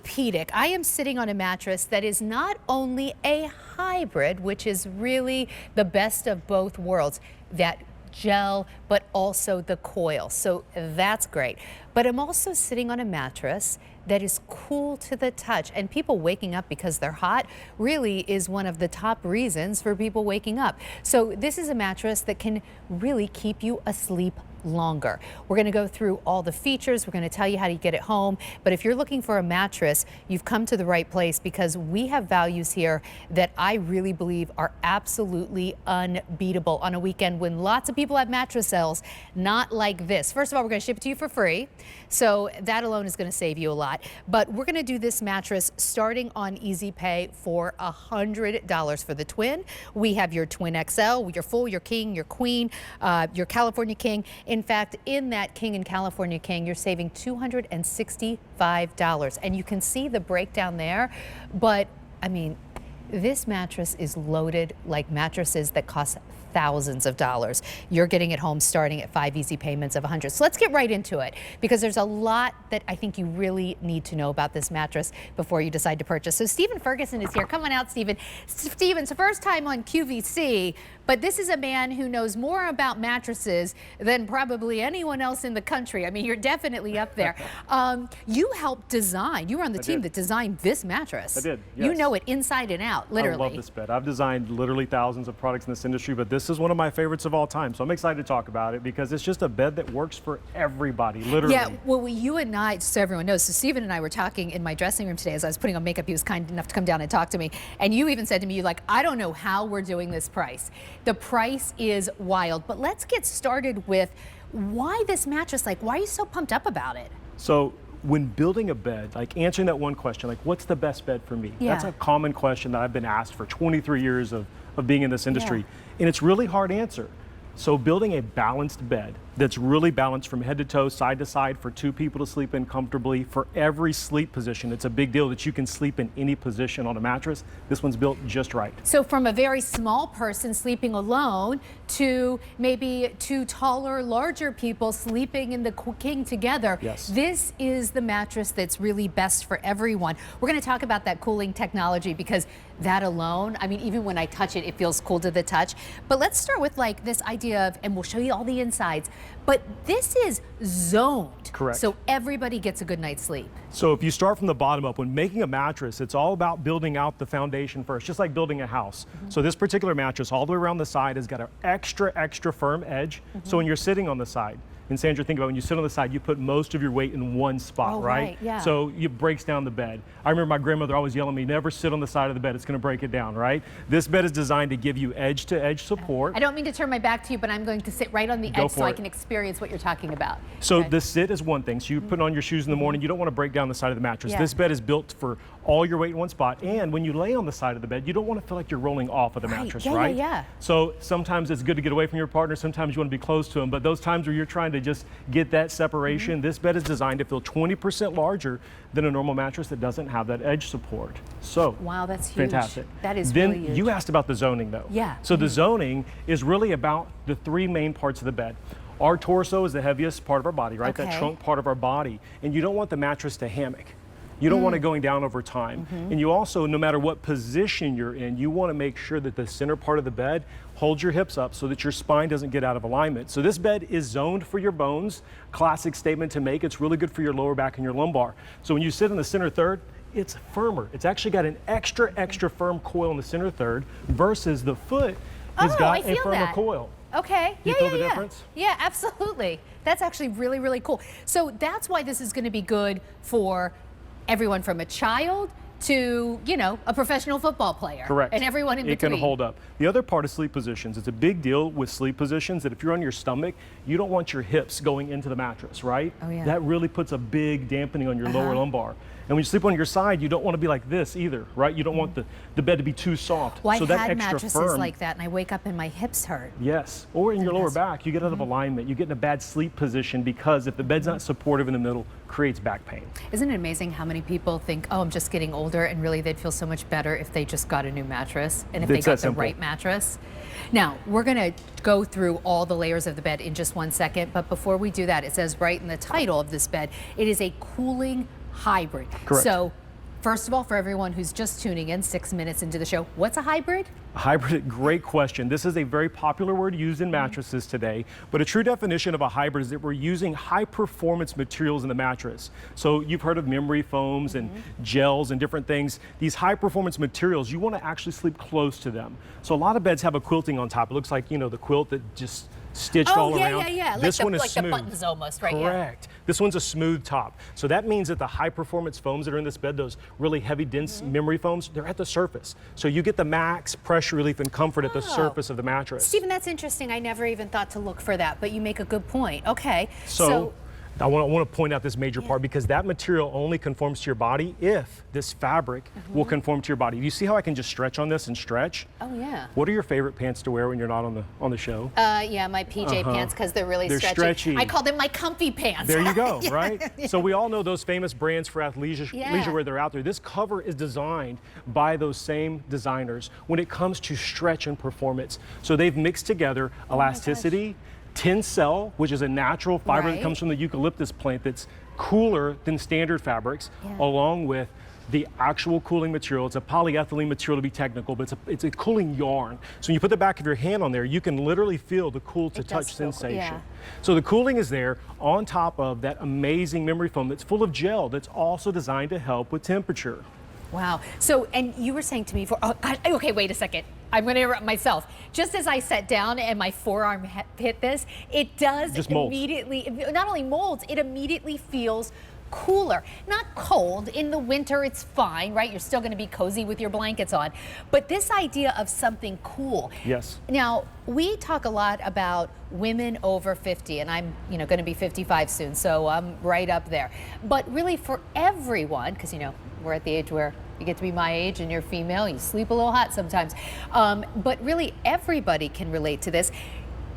BodiPedic, I am sitting on a mattress that is not only a hybrid, which is really the best of both worlds, that gel, but also the coil. So that's great. But I'm also sitting on a mattress that is cool to the touch, and people waking up because they're hot really is one of the top reasons for people waking up. So this is a mattress that can really keep you asleep longer. We're going to go through all the features. We're going to tell you how to get it home. But if you're looking for a mattress, you've come to the right place, because we have values here that I really believe are absolutely unbeatable on a weekend when lots of people have mattress sales, not like this. First of all, we're going to ship it to you for free. So that alone is going to save you a lot. But we're going to do this mattress starting on Easy Pay for $100 for the twin. We have your twin XL, your full, your king, your queen, your California king. In fact, in that king and California king, you're saving $265. And you can see the breakdown there. But I mean, this mattress is loaded like mattresses that cost thousands of dollars. You're getting it home starting at 5 easy payments of $100. So let's get right into it, because there's a lot that I think you really need to know about this mattress before you decide to purchase. So Stephen Ferguson is here. Come on out, Stephen. Stephen's first time on QVC, but this is a man who knows more about mattresses than probably anyone else in the country. I mean, you're definitely up there. You helped design, you were on the team that designed this mattress. I did, yes. You know it inside and out, literally. I love this bed. I've designed literally thousands of products in this industry, but this is one of my favorites of all time. So I'm excited to talk about it, because it's just a bed that works for everybody, literally. Yeah, well, you and I, so everyone knows, so Stephen and I were talking in my dressing room today as I was putting on makeup. He was kind enough to come down and talk to me. And you even said to me, you're like, I don't know how we're doing this price. The price is wild. But let's get started with why this mattress, like, why are you so pumped up about it? So when building a bed, like answering that one question, like, what's the best bed for me? Yeah. That's a common question that I've been asked for 23 years of being in this industry. Yeah. And it's really hard to answer. So building a balanced bed that's really balanced from head to toe, side to side, for two people to sleep in comfortably, for every sleep position. It's a big deal that you can sleep in any position on a mattress. This one's built just right. So from a very small person sleeping alone to maybe two taller, larger people sleeping in the king together. Yes. This is the mattress that's really best for everyone. We're going to talk about that cooling technology, because that alone, I mean, even when I touch it, it feels cool to the touch. But let's start with like this idea of, and we'll show you all the insides, but this is zoned. Correct. So everybody gets a good night's sleep. So if you start from the bottom up, when making a mattress, it's all about building out the foundation first, just like building a house. So this particular mattress, all the way around the side, has got an extra firm edge. So when you're sitting on the side, and Sandra, think about when you sit on the side, you put most of your weight in one spot, right? Yeah. So it breaks down the bed. I remember my grandmother always yelling at me, never sit on the side of the bed, it's gonna break it down, right? This bed is designed to give you edge to edge support. I don't mean to turn my back to you, but I'm going to sit right on the edge so I can experience what you're talking about. So okay. The sit is one thing. So you put on your shoes in the morning, you don't want to break down the side of the mattress. Yeah. This bed is built for all your weight in one spot. And when you lay on the side of the bed, you don't want to feel like you're rolling off of the mattress, right? Yeah. So sometimes it's good to get away from your partner. Sometimes you want to be close to them. But those times where you're trying to just get that separation, this bed is designed to feel 20% larger than a normal mattress that doesn't have that edge support. So wow, that's huge. Fantastic. That is then really huge. You asked about the zoning though. Yeah. So the zoning is really about the three main parts of the bed. Our torso is the heaviest part of our body, right? Okay. That trunk part of our body. And you don't want the mattress to hammock. You don't want it going down over time. And you also, no matter what position you're in, you want to make sure that the center part of the bed holds your hips up so that your spine doesn't get out of alignment. So this bed is zoned for your bones. Classic statement to make. It's really good for your lower back and your lumbar. So when you sit in the center third, it's firmer. It's actually got an extra firm coil in the center third versus the foot has got a firmer coil. Okay. You feel the difference? Yeah, absolutely. That's actually really, really cool. So that's why this is going to be good for everyone from a child to, you know, a professional football player. Correct. And everyone in It between. can hold up. The other part is sleep positions. It's a big deal with sleep positions that if you're on your stomach, you don't want your hips going into the mattress, right? Oh, yeah. That really puts a big dampening on your lower lumbar. And when you sleep on your side, you don't want to be like this either, right? You don't want the bed to be too soft. Well, so I've that had extra mattresses firm, like that, and I wake up and my hips hurt. yes, or in your lower back, you get out of alignment. You get in a bad sleep position because if the bed's not supportive in the middle, creates back pain. Isn't it amazing how many people think, oh, I'm just getting older, and really they'd feel so much better if they just got a new mattress and if they got the right mattress? Now, we're going to go through all the layers of the bed in just one second, but before we do that, it says right in the title of this bed, it is a cooling hybrid. Correct. So First of all, for everyone who's just tuning in 6 minutes into the show, what's a hybrid? A hybrid, great question. This is a very popular word used in mattresses today, but a true definition of a hybrid is that we're using high performance materials in the mattress. So you've heard of memory foams and gels and different things. These high performance materials, you want to actually sleep close to them. So a lot of beds have a quilting on top. It looks like, you know, the quilt that just stitched all around. Yeah. This like one is like smooth. the buttons almost, right? Correct. This one's a smooth top. So that means that the high performance foams that are in this bed, those really heavy, dense memory foams, they're at the surface. So you get the max pressure relief and comfort at the surface of the mattress. Stephen, that's interesting. I never even thought to look for that, but you make a good point. Okay. So I want to point out this major part, because that material only conforms to your body if this fabric will conform to your body. You see how I can just stretch on this and stretch? Oh yeah. What are your favorite pants to wear when you're not on the show? Yeah, my PJ pants, because they're really stretchy. I call them my comfy pants. There you go, right? So we all know those famous brands for athleisure wear that are out there. This cover is designed by those same designers when it comes to stretch and performance. So they've mixed together elasticity, Tencel, which is a natural fiber that comes from the eucalyptus plant that's cooler than standard fabrics, along with the actual cooling material. It's a polyethylene material, to be technical, but it's a cooling yarn. So when you put the back of your hand on there, you can literally feel the cool to touch sensation. So the cooling is there on top of that amazing memory foam that's full of gel that's also designed to help with temperature. Wow. So, and you were saying to me okay, wait a second. I'm going to interrupt myself. Just as I sat down and my forearm hit this, it does immediately, not only molds, it immediately feels cooler. Not cold. In the winter, it's fine, right? You're still going to be cozy with your blankets on. But this idea of something cool. Yes. Now, we talk a lot about women over 50, and I'm, going to be 55 soon, so I'm right up there. But really for everyone, because, we're at the age where you get to be my age and you're female, you sleep a little hot sometimes. But really everybody can relate to this.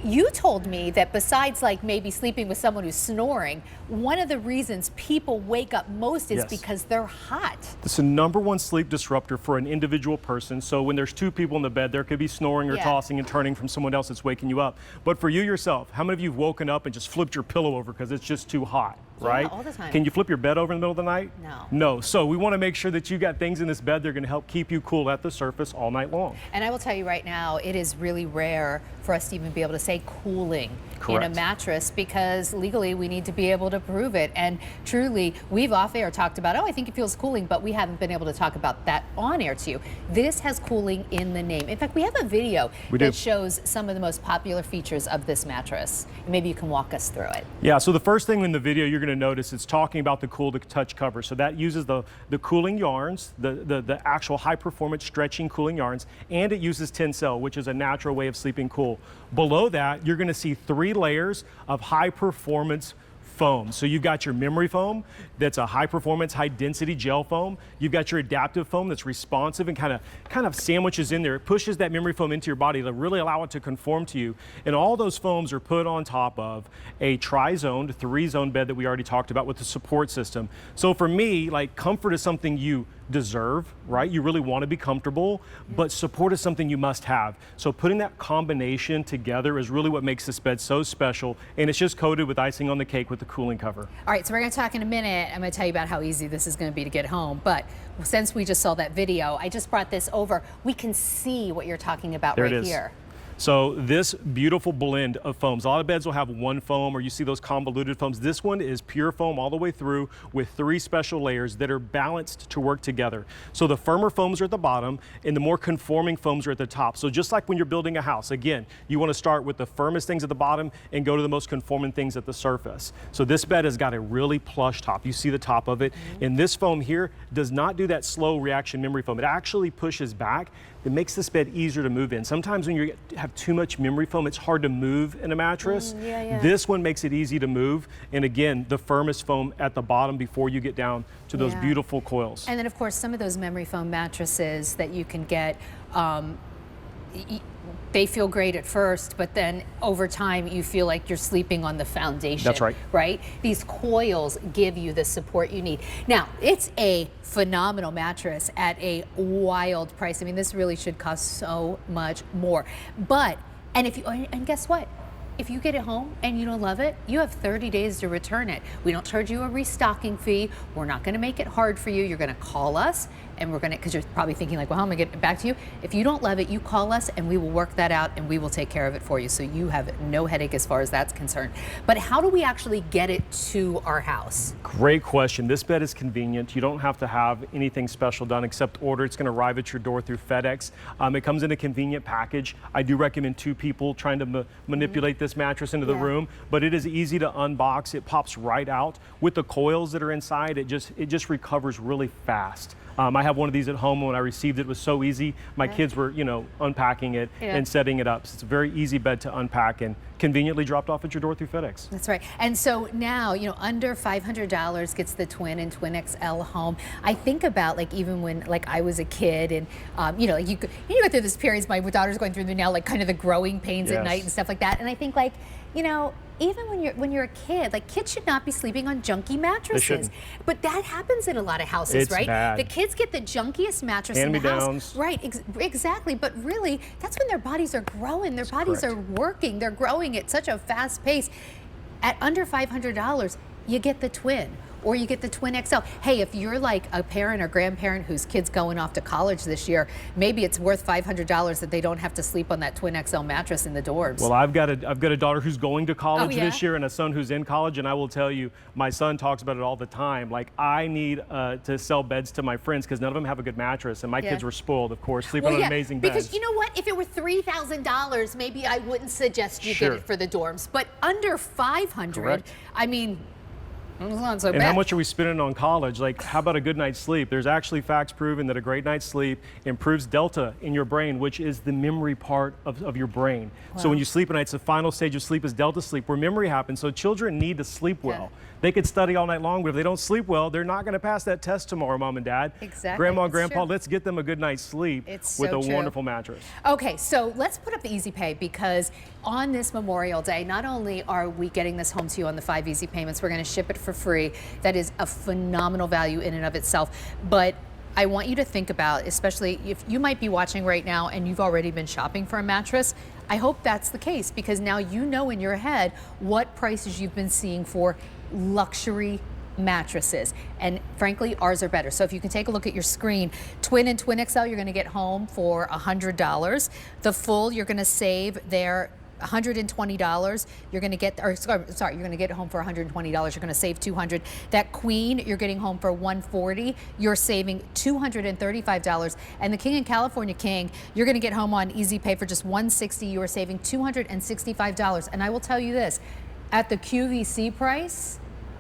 You told me that besides like maybe sleeping with someone who's snoring, one of the reasons people wake up most is because they're hot. It's the #1 sleep disruptor for an individual person. So when there's two people in the bed, there could be snoring or tossing and turning from someone else that's waking you up. But for you yourself, how many of you have woken up and just flipped your pillow over because it's just too hot? Right? All the time. Can you flip your bed over in the middle of the night? No. No. So we want to make sure that you got things in this bed that are going to help keep you cool at the surface all night long. And I will tell you right now, it is really rare for us to even be able to say cooling in a mattress, because legally we need to be able to prove it. And truly, we've off air talked about, I think it feels cooling, but we haven't been able to talk about that on air to you. This has cooling in the name. In fact, we have a video that shows some of the most popular features of this mattress. Maybe you can walk us through it. Yeah, so the first thing in the video you're going to notice, it's talking about the cool to touch cover. So that uses the cooling yarns, the actual high performance stretching cooling yarns, and it uses Tencel, which is a natural way of sleeping cool. Below that, you're going to see 3 layers of high performance foam. So you've got your memory foam that's a high performance, high density gel foam. You've got your adaptive foam that's responsive and kind of sandwiches in there. It pushes that memory foam into your body to really allow it to conform to you. And all those foams are put on top of a tri-zoned, 3-zone bed that we already talked about with the support system. So for me, like, comfort is something you deserve, right? You really want to be comfortable, but support is something you must have. So putting that combination together is really what makes this bed so special, and it's just coated with icing on the cake with the cooling cover. All right, so we're going to talk in a minute. I'm going to tell you about how easy this is going to be to get home, but since we just saw that video, I just brought this over. We can see what you're talking about right here. So this beautiful blend of foams, a lot of beds will have one foam, or you see those convoluted foams. This one is pure foam all the way through with 3 special layers that are balanced to work together. So the firmer foams are at the bottom and the more conforming foams are at the top. So just like when you're building a house, again, you want to start with the firmest things at the bottom and go to the most conforming things at the surface. So this bed has got a really plush top. You see the top of it. And this foam here does not do that slow reaction memory foam. It actually pushes back. It makes this bed easier to move in. Sometimes when you have too much memory foam, it's hard to move in a mattress. This one makes it easy to move. And again, the firmest foam at the bottom before you get down to those beautiful coils. And then of course, some of those memory foam mattresses that you can get, they feel great at first, but then over time you feel like you're sleeping on the foundation. That's right. Right? These coils give you the support you need. Now, it's a phenomenal mattress at a wild price. I mean, this really should cost so much more. And guess what? if you get it home and you don't love it, you have 30 days to return it. We don't charge you a restocking fee. We're not going to make it hard for you. You're going to call us, and we're going to, because you're probably thinking like, well, how am I getting it back to you? If you don't love it, you call us and we will work that out and we will take care of it for you. So you have no headache as far as that's concerned. But how do we actually get it to our house? Great question. This bed is convenient. You don't have to have anything special done except order. It's going to arrive at your door through FedEx. It comes in a convenient package. I do recommend 2 people trying to manipulate this mattress into the room, but it is easy to unbox. It pops right out. With the coils that are inside, it just recovers really fast. I have one of these at home. When I received it, it was so easy. My kids were, unpacking it and setting it up. So it's a very easy bed to unpack and conveniently dropped off at your door through FedEx. That's right. And so now, under $500 gets the twin and twin XL home. I think about even when I was a kid and, you go through this period, my daughter's going through now, kind of the growing pains at night and stuff like that. And I think even when you're a kid, kids should not be sleeping on junky mattresses. But that happens in a lot of houses, it's right? Bad. The kids get the junkiest mattress in the house. Right, exactly. But really, that's when their bodies are growing. Their bodies are working. They're growing at such a fast pace. At under $500, you get the twin. Or you get the twin XL. Hey, if you're like a parent or grandparent whose kid's going off to college this year, maybe it's worth $500 that they don't have to sleep on that twin XL mattress in the dorms. Well, I've got a daughter who's going to college this year and a son who's in college, and I will tell you, my son talks about it all the time. I need to sell beds to my friends because none of them have a good mattress, and my kids were spoiled, of course, sleeping on amazing beds. Because you know what? If it were $3,000, maybe I wouldn't suggest you get it for the dorms. But under $500, I mean, it's not so bad. And how much are we spending on college? How about a good night's sleep? There's actually facts proven that a great night's sleep improves delta in your brain, which is the memory part of your brain. Wow. So when you sleep at night, it's the final stage of sleep is delta sleep, where memory happens. So children need to sleep well. They could study all night long, but if they don't sleep well, they're not going to pass that test tomorrow, Mom and Dad. Exactly. Grandma and Grandpa, let's get them a good night's sleep with a wonderful mattress. Okay, so let's put up the Easy Pay, because on this Memorial Day, not only are we getting this home to you on the 5 easy payments, we're going to ship it for free. That is a phenomenal value in and of itself. But I want you to think about, especially if you might be watching right now and you've already been shopping for a mattress, I hope that's the case, because now you know in your head what prices you've been seeing for luxury mattresses, and frankly ours are better. So if you can take a look at your screen, twin and twin XL, you're going to get home for $100. The full, you're going to save there $120. You're going to get, or sorry, you're going to get it home for $120. You're going to save $200. That queen, you're getting home for $140. You're saving $235. And the King and California King, you're going to get home on Easy Pay for just $160. You are saving $265. And I will tell you this, at the QVC price,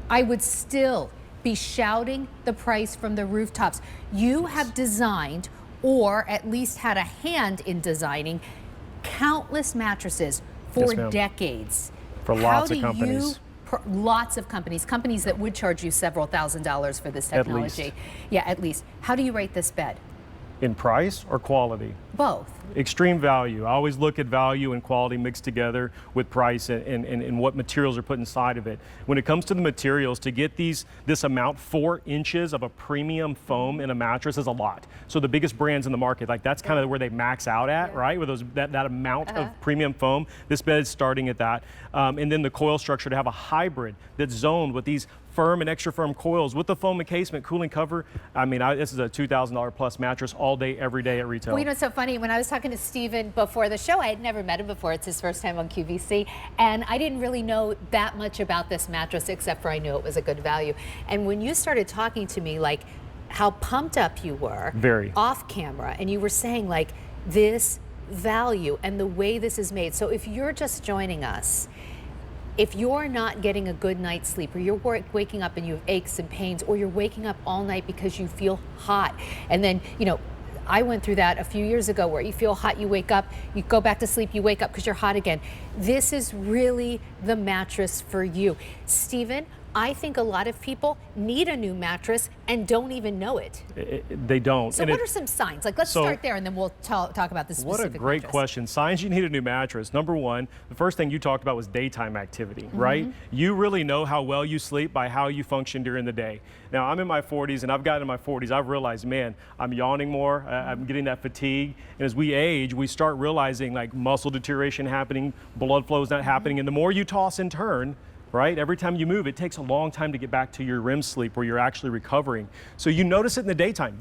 I would still be shouting the price from the rooftops. You have designed, or at least had a hand in designing, countless mattresses for decades. For lots of companies. Lots of companies that would charge you several $1,000s for this technology. At least. Yeah, at least. How do you rate this bed? In price or quality? Both. Extreme value. I always look at value and quality mixed together with price and what materials are put inside of it. When it comes to the materials, to get this amount, 4 inches of a premium foam in a mattress is a lot. So the biggest brands in the market, that's kind of where they max out at, right? With that amount of premium foam. This bed is starting at that. And then the coil structure, to have a hybrid that's zoned with these firm and extra firm coils with the foam encasement, cooling cover. I mean, this is a $2,000 plus mattress all day, every day at retail. Well, you know, it's so funny. When I was talking to Steven before the show, I had never met him before. It's his first time on QVC. And I didn't really know that much about this mattress, except for I knew it was a good value. And when you started talking to me, how pumped up you were off camera, and you were saying this value and the way this is made. So if you're just joining us, if you're not getting a good night's sleep, or you're waking up and you have aches and pains, or you're waking up all night because you feel hot, and then, I went through that a few years ago, where you feel hot, you wake up, you go back to sleep, you wake up because you're hot again. This is really the mattress for you. Steven, I think a lot of people need a new mattress and don't even know it. They don't. So what are some signs? Like, let's start there and then we'll talk about the specific What a great mattress. question. Signs you need a new mattress. Number one, the first thing you talked about was daytime activity, right? You really know how well you sleep by how you function during the day. Now, I'm in my 40s, and I've gotten in my 40s, I've realized, man, I'm yawning more, I'm getting that fatigue. And as we age, we start realizing like muscle deterioration happening, blood flow is not happening, and the more you toss and turn, right? Every time you move, it takes a long time to get back to your REM sleep where you're actually recovering. So you notice it in the daytime.